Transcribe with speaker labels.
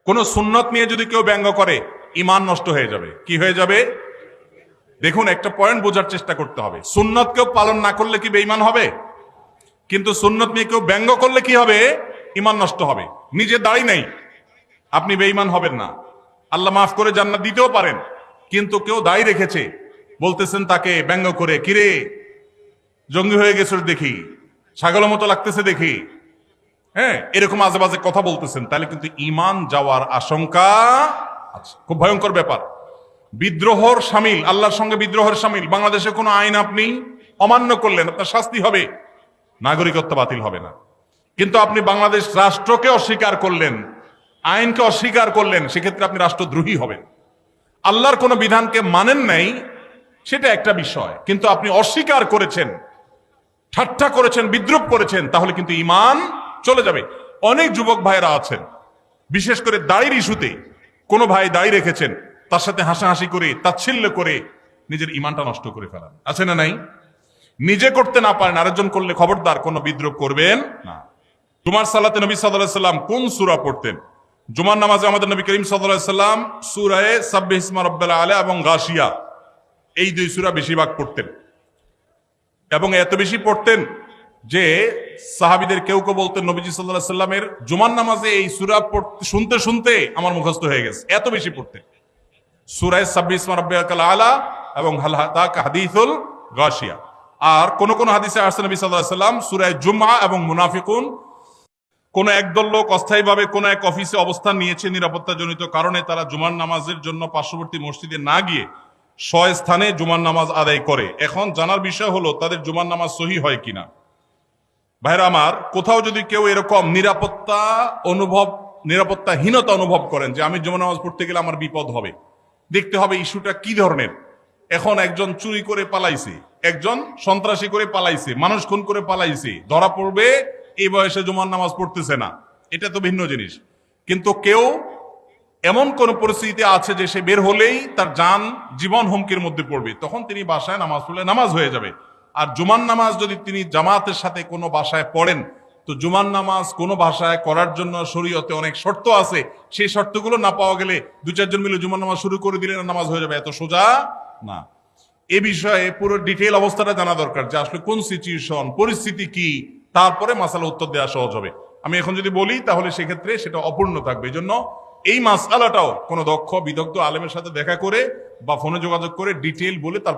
Speaker 1: কোন সুন্নত নিয়ে যদি কেউ ব্যঙ্গ করে ঈমান নষ্ট হয়ে যাবে। কি হয়ে যাবে? দেখুন, একটা পয়েন্ট বোঝার চেষ্টা করতে হবে। সুন্নত কেউ পালন না করলে কি বেঈমান হবে? কিন্তু সুন্নত নিয়ে কেউ ব্যঙ্গ করলে কি হবে? ঈমান নষ্ট হবে। নিজে দাড়ি নেই, আপনি বেঈমান হবেন না, আল্লাহ মাফ করে জান্নাত দিতেও পারেন। কিন্তু কেউ দাড়ি রেখেছে, বলতেছেন তাকে ব্যঙ্গ করে, কিরে জঙ্গি হয়ে গেছিস দেখি, ছাগলের মতো লাগতেছে দেখি, হ্যাঁ, এরকম আজে বাজে কথা বলতেছেন, তাহলে কিন্তু ঈমান যাওয়ার আশঙ্কা আছে। খুব ভয়ঙ্কর ব্যাপার। বিদ্রোহর শামিল, আল্লাহর সঙ্গে বিদ্রোহের শামিল। বাংলাদেশে কোনো আইন আপনি অমান্য করলেন, আপনার শাস্তি হবে, নাগরিকত্ব বাতিল হবে না। কিন্তু আপনি বাংলাদেশ রাষ্ট্রকে অস্বীকার করলেন, আইনকে অস্বীকার করলেন, সেক্ষেত্রে আপনি রাষ্ট্রদ্রোহী হবেন। আল্লাহর কোন বিধানকে মানেন নাই, সেটা একটা বিষয়, কিন্তু আপনি অস্বীকার করেছেন, ঠাট্টা করেছেন, বিদ্রুপ করেছেন, তাহলে কিন্তু ঈমান চলে যাবে। অনেক যুবক ভাইরা আছেন, বিশেষ করে দাড়ির ইস্যুতে, কোন ভাই দাড়ি রেখেছেন, তার সাথে হাসাহাসি করে, তাচ্ছিল্য করে নিজের ঈমানটা নষ্ট করে ফেলান, আছে না নাই? নিজে করতে না পারেন, আরেকজন করলে খবরদার কোনো বিদ্রুপ করবেন না। জুমার সালাতে নবী সাল্লাল্লাহু আলাইহি ওয়াসাল্লাম কোন সূরা পড়তেন? জুমার নামাজে আমাদের নবী করিম সাল্লাল্লাহু আলাইহি ওয়াসাল্লাম সূরায়ে সাব্বিহ ইসমা রাব্বিল আলা এবং গাশিয়া, এই দুই সূরা বেশিরভাগ পড়তেন। এবং এত বেশি পড়তেন যে সাহাবীদের কেউ কেউ বলতেন নবীজি সাল্লাল্লাহু আলাইহি ওয়াসাল্লামের জুমার নামাজে এই সূরা শুনতে শুনতে আমার মুখস্থ হয়ে গেছে, এত বেশি পড়তেন। সূরায়ে সাব্বিহ ইসমা রাব্বিল আলা এবং হাল আতাকা হাদিসুল গাশিয়া। আর কোন কোন হাদিসে আসছে নবী সাল্লাল্লাহু আলাইহি ওয়াসাল্লাম সূরায়ে জুমআ এবং মুনাফিকুন। কোন একদল লোক অস্থায়ীভাবে কোন এক অফিসে অবস্থান নিয়েছে, নিরাপত্তাজনিত কারণে তারা জুমার নামাজের জন্য পার্শ্ববর্তী মসজিদে না গিয়ে স্বস্থানে জুমার নামাজ আদায় করে। এখন জানার বিষয় হলো তাদের জুমার নামাজ সহিহ হয় কিনা। ভাইরা আমার, কোথাও যদি কেউ এরকম নিরাপত্তাহীনতা অনুভব করেন যে আমি জুমার নামাজ পড়তে গেলে আমার বিপদ হবে, দেখতে হবে ইস্যুটা কি ধরনের। এখন একজন চুরি করে পালাইছে, একজন সন্ত্রাসী করে পালাইছে, মানুষ খুন করে পালাইছে, ধরা পড়বে, এই বয়সে জুমার নামাজ পড়তেছে না, এটা তো ভিন্ন জিনিস। কিন্তু কেউ এমন কোন পরিস্থিতিতে আছে যে সে বের হলেই তার জীবন হুমকির মধ্যে পড়বে, তখন তিনি বাসায় নামাজ পড়লে নামাজ হয়ে যাবে। আর জুমার নামাজ যদি তিনি জামাতের সাথে কোনো বাসায় পড়েন, তো জুমার নামাজ কোনো ভাষায় করার জন্য শরীয়তে অনেক শর্ত আছে, সেই শর্তগুলো না পাওয়া গেলে দু চারজন মিলে জুমার নামাজ শুরু করে দিলে নামাজ হয়ে যাবে, এত সোজা না। এ বিষয়ে পুরো ডিটেইল অবস্থাটা জানা দরকার, যে আসলে কোন সিচুয়েশন, পরিস্থিতি কি, তারপরে মাসালা উত্তর দেওয়া সহজ হবে। আমি এখন যদি বলি তাহলে সেক্ষেত্রে সেটা অপূর্ণ থাকবে। এই জন্য এই মাসআলাটাও কোনো দক্ষ বিদগ্ধ আলেমের সাথে দেখা করে বা ফোনে যোগাযোগ করে ডিটেইল বলে তার